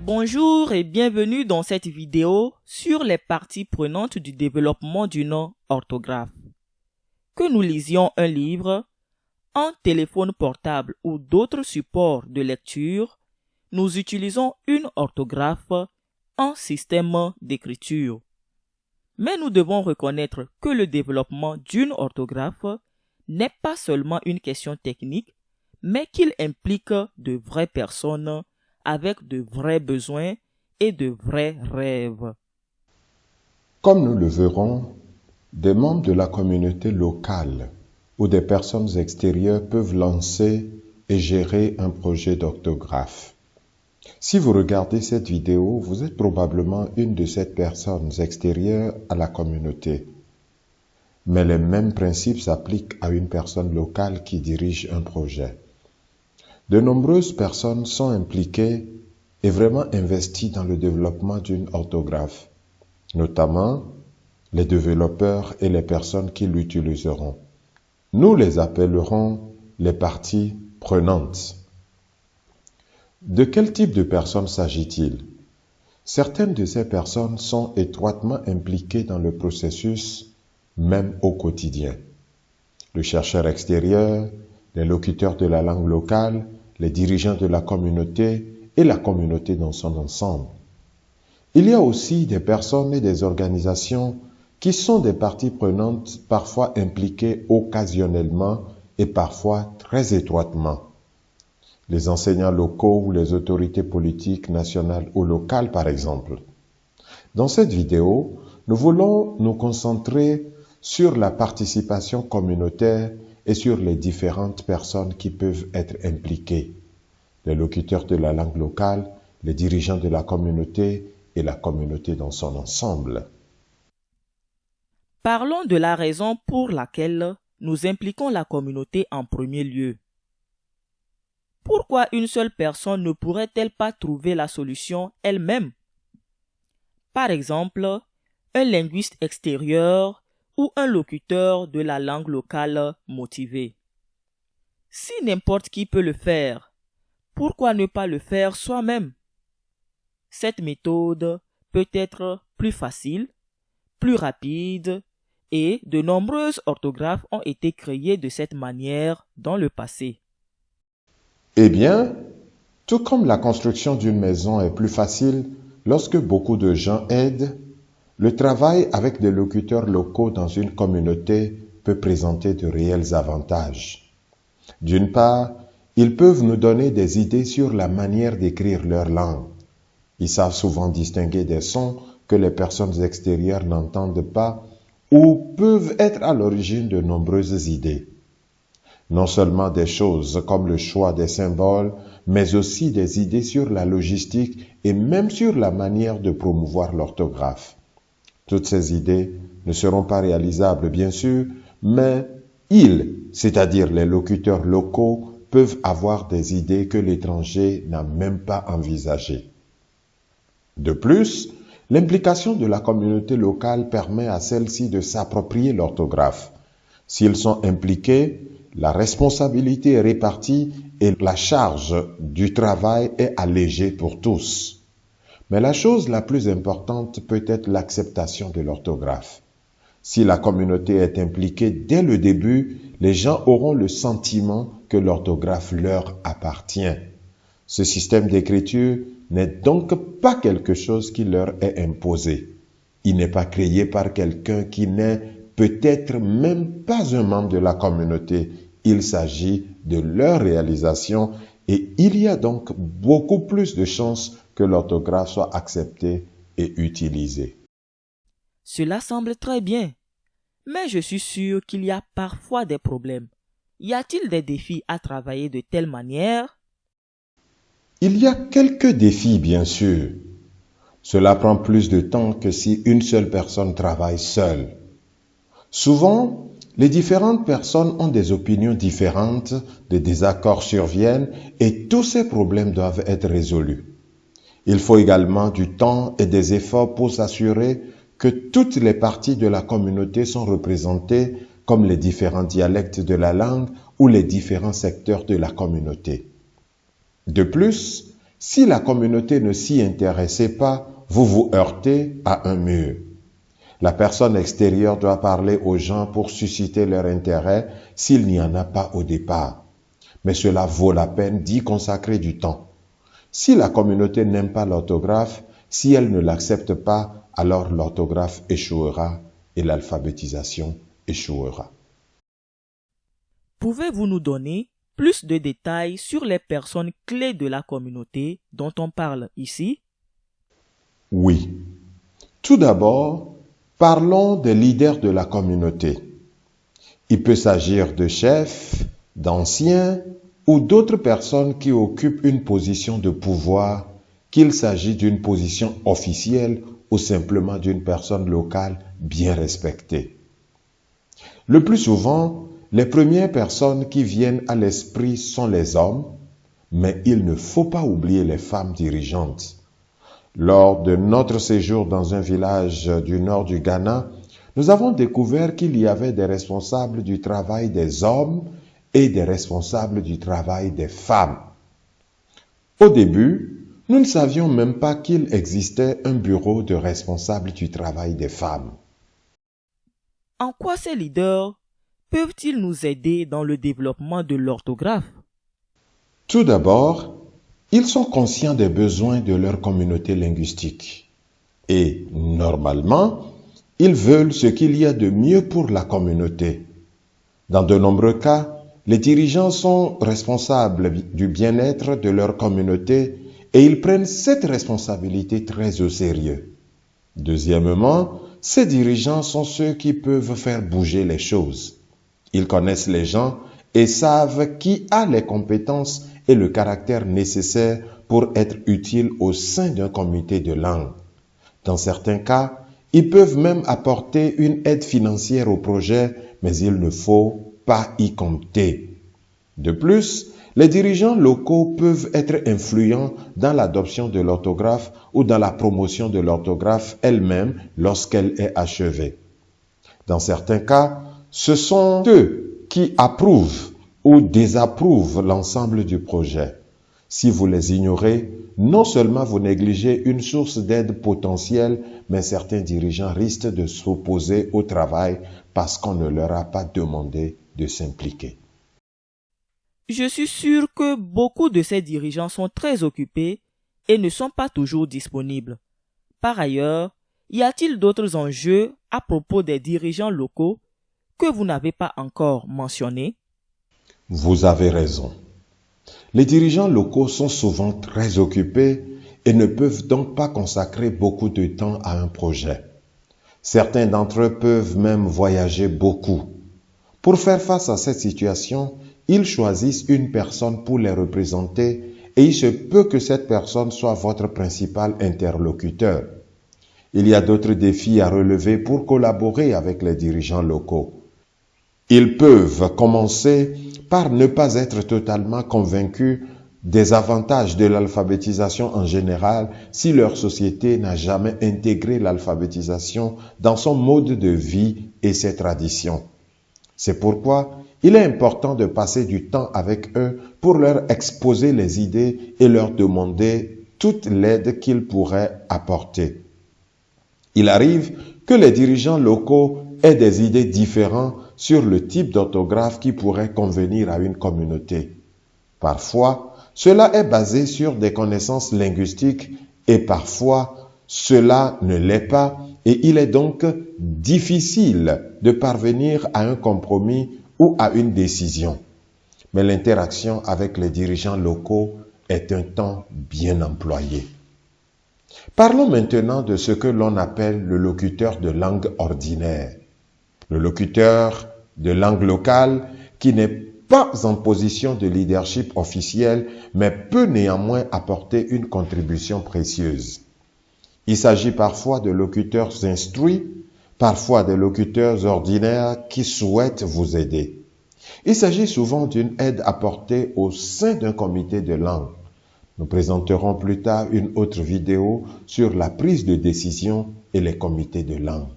Bonjour et bienvenue dans cette vidéo sur les parties prenantes du développement d'une orthographe. Que nous lisions un livre, un téléphone portable ou d'autres supports de lecture, nous utilisons une orthographe, un système d'écriture. Mais nous devons reconnaître que le développement d'une orthographe n'est pas seulement une question technique, mais qu'il implique de vraies personnes avec de vrais besoins et de vrais rêves. Comme nous le verrons, des membres de la communauté locale ou des personnes extérieures peuvent lancer et gérer un projet d'orthographe. Si vous regardez cette vidéo, vous êtes probablement une de ces personnes extérieures à la communauté. Mais les mêmes principes s'appliquent à une personne locale qui dirige un projet. De nombreuses personnes sont impliquées et vraiment investies dans le développement d'une orthographe, notamment les développeurs et les personnes qui l'utiliseront. Nous les appellerons les parties prenantes. De quel type de personnes s'agit-il? Certaines de ces personnes sont étroitement impliquées dans le processus, même au quotidien. Le chercheur extérieur, les locuteurs de la langue locale, les dirigeants de la communauté et la communauté dans son ensemble. Il y a aussi des personnes et des organisations qui sont des parties prenantes parfois impliquées occasionnellement et parfois très étroitement. Les enseignants locaux ou les autorités politiques nationales ou locales par exemple. Dans cette vidéo, nous voulons nous concentrer sur la participation communautaire et sur les différentes personnes qui peuvent être impliquées. Les locuteurs de la langue locale, les dirigeants de la communauté et la communauté dans son ensemble. Parlons de la raison pour laquelle nous impliquons la communauté en premier lieu. Pourquoi une seule personne ne pourrait-elle pas trouver la solution elle-même? Par exemple, un linguiste extérieur ou un locuteur de la langue locale motivé. Si n'importe qui peut le faire, pourquoi ne pas le faire soi-même? Cette méthode peut être plus facile, plus rapide et de nombreuses orthographes ont été créées de cette manière dans le passé. Eh bien, tout comme la construction d'une maison est plus facile lorsque beaucoup de gens aident, le travail avec des locuteurs locaux dans une communauté peut présenter de réels avantages. D'une part, ils peuvent nous donner des idées sur la manière d'écrire leur langue. Ils savent souvent distinguer des sons que les personnes extérieures n'entendent pas ou peuvent être à l'origine de nombreuses idées. Non seulement des choses comme le choix des symboles, mais aussi des idées sur la logistique et même sur la manière de promouvoir l'orthographe. Toutes ces idées ne seront pas réalisables, bien sûr, mais ils, c'est-à-dire les locuteurs locaux, peuvent avoir des idées que l'étranger n'a même pas envisagées. De plus, l'implication de la communauté locale permet à celle-ci de s'approprier l'orthographe. S'ils sont impliqués, la responsabilité est répartie et la charge du travail est allégée pour tous. Mais la chose la plus importante peut être l'acceptation de l'orthographe. Si la communauté est impliquée dès le début, les gens auront le sentiment que l'orthographe leur appartient. Ce système d'écriture n'est donc pas quelque chose qui leur est imposé. Il n'est pas créé par quelqu'un qui n'est peut-être même pas un membre de la communauté. Il s'agit de leur réalisation et il y a donc beaucoup plus de chances que l'orthographe soit acceptée et utilisée. Cela semble très bien, mais je suis sûr qu'il y a parfois des problèmes. Y a-t-il des défis à travailler de telle manière? Il y a quelques défis, bien sûr. Cela prend plus de temps que si une seule personne travaille seule. Souvent, les différentes personnes ont des opinions différentes, des désaccords surviennent et tous ces problèmes doivent être résolus. Il faut également du temps et des efforts pour s'assurer que toutes les parties de la communauté sont représentées comme les différents dialectes de la langue ou les différents secteurs de la communauté. De plus, Si la communauté ne s'y intéressait pas, vous vous heurtez à un mur. La personne extérieure doit parler aux gens pour susciter leur intérêt s'il n'y en a pas au départ. Mais cela vaut la peine d'y consacrer du temps. Si la communauté n'aime pas l'orthographe, si elle ne l'accepte pas, alors l'orthographe échouera et l'alphabétisation échouera. Pouvez-vous nous donner plus de détails sur les personnes clés de la communauté dont on parle ici? Oui. Tout d'abord, parlons des leaders de la communauté. Il peut s'agir de chefs, d'anciens ou d'autres personnes qui occupent une position de pouvoir, qu'il s'agit d'une position officielle ou simplement d'une personne locale bien respectée. Le plus souvent, les premières personnes qui viennent à l'esprit sont les hommes, mais il ne faut pas oublier les femmes dirigeantes. Lors de notre séjour dans un village du nord du Ghana, nous avons découvert qu'il y avait des responsables du travail des hommes et des responsables du travail des femmes. Au début, nous ne savions même pas qu'il existait un bureau de responsables du travail des femmes. En quoi ces leaders peuvent-ils nous aider dans le développement de l'orthographe? Tout d'abord, ils sont conscients des besoins de leur communauté linguistique. Et, normalement, ils veulent ce qu'il y a de mieux pour la communauté. Dans de nombreux cas, les dirigeants sont responsables du bien-être de leur communauté et ils prennent cette responsabilité très au sérieux. Deuxièmement, ces dirigeants sont ceux qui peuvent faire bouger les choses. Ils connaissent les gens et savent qui a les compétences et le caractère nécessaire pour être utile au sein d'un comité de langue. Dans certains cas, ils peuvent même apporter une aide financière au projet, mais il ne faut pas y compter. De plus, les dirigeants locaux peuvent être influents dans l'adoption de l'orthographe ou dans la promotion de l'orthographe elle-même lorsqu'elle est achevée. Dans certains cas, ce sont eux qui approuvent ou désapprouvent l'ensemble du projet. Si vous les ignorez, non seulement vous négligez une source d'aide potentielle, mais certains dirigeants risquent de s'opposer au travail parce qu'on ne leur a pas demandé de s'impliquer. Je suis sûr que beaucoup de ces dirigeants sont très occupés et ne sont pas toujours disponibles. Par ailleurs, y a-t-il d'autres enjeux à propos des dirigeants locaux que vous n'avez pas encore mentionnés? Vous avez raison. Les dirigeants locaux sont souvent très occupés et ne peuvent donc pas consacrer beaucoup de temps à un projet. Certains d'entre eux peuvent même voyager beaucoup. Pour faire face à cette situation, ils choisissent une personne pour les représenter et il se peut que cette personne soit votre principal interlocuteur. Il y a d'autres défis à relever pour collaborer avec les dirigeants locaux. Ils peuvent commencer par ne pas être totalement convaincus des avantages de l'alphabétisation en général si leur société n'a jamais intégré l'alphabétisation dans son mode de vie et ses traditions. C'est pourquoi il est important de passer du temps avec eux pour leur exposer les idées et leur demander toute l'aide qu'ils pourraient apporter. Il arrive que les dirigeants locaux aient des idées différentes sur le type d'orthographe qui pourrait convenir à une communauté. Parfois, cela est basé sur des connaissances linguistiques et parfois, cela ne l'est pas et il est donc difficile de parvenir à un compromis ou à une décision. Mais l'interaction avec les dirigeants locaux est un temps bien employé. Parlons maintenant de ce que l'on appelle le locuteur de langue ordinaire. Le locuteur de langue locale qui n'est pas en position de leadership officiel, mais peut néanmoins apporter une contribution précieuse. Il s'agit parfois de locuteurs instruits, parfois de locuteurs ordinaires qui souhaitent vous aider. Il s'agit souvent d'une aide apportée au sein d'un comité de langue. Nous présenterons plus tard une autre vidéo sur la prise de décision et les comités de langue.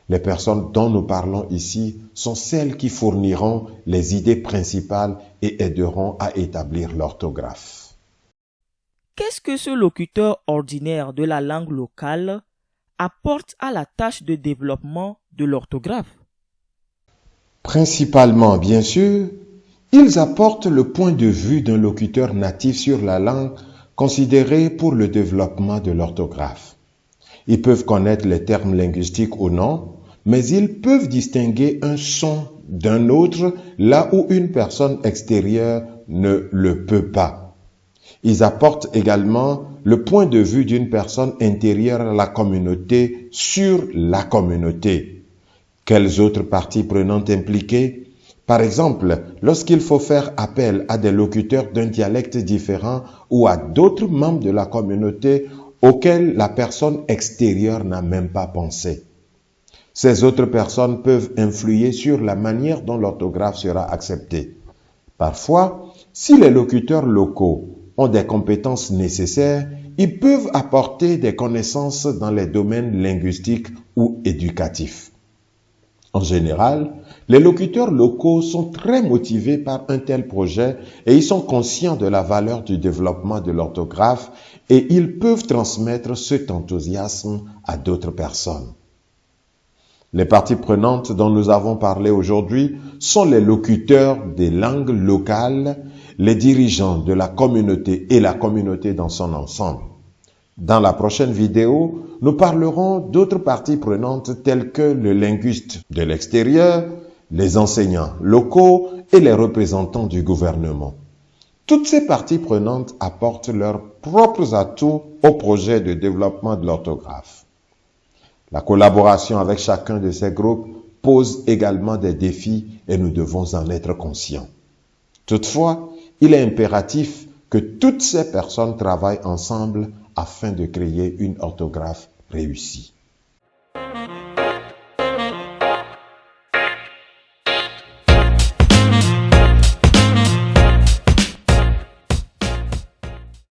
Les personnes dont nous parlons ici sont celles qui fourniront les idées principales et aideront à établir l'orthographe. Qu'est-ce que ce locuteur ordinaire de la langue locale apporte à la tâche de développement de l'orthographe? Principalement, bien sûr, ils apportent le point de vue d'un locuteur natif sur la langue considéré pour le développement de l'orthographe. Ils peuvent connaître les termes linguistiques ou non, mais ils peuvent distinguer un son d'un autre là où une personne extérieure ne le peut pas. Ils apportent également le point de vue d'une personne intérieure à la communauté sur la communauté. Quelles autres parties prenantes impliquées? Par exemple, lorsqu'il faut faire appel à des locuteurs d'un dialecte différent ou à d'autres membres de la communauté auxquels la personne extérieure n'a même pas pensé. Ces autres personnes peuvent influer sur la manière dont l'orthographe sera acceptée. Parfois, si les locuteurs locaux ont des compétences nécessaires, ils peuvent apporter des connaissances dans les domaines linguistiques ou éducatifs. En général, les locuteurs locaux sont très motivés par un tel projet et ils sont conscients de la valeur du développement de l'orthographe et ils peuvent transmettre cet enthousiasme à d'autres personnes. Les parties prenantes dont nous avons parlé aujourd'hui sont les locuteurs des langues locales, les dirigeants de la communauté et la communauté dans son ensemble. Dans la prochaine vidéo, nous parlerons d'autres parties prenantes telles que le linguiste de l'extérieur, les enseignants locaux et les représentants du gouvernement. Toutes ces parties prenantes apportent leurs propres atouts au projet de développement de l'orthographe. La collaboration avec chacun de ces groupes pose également des défis et nous devons en être conscients. Toutefois, il est impératif que toutes ces personnes travaillent ensemble afin de créer une orthographe réussie.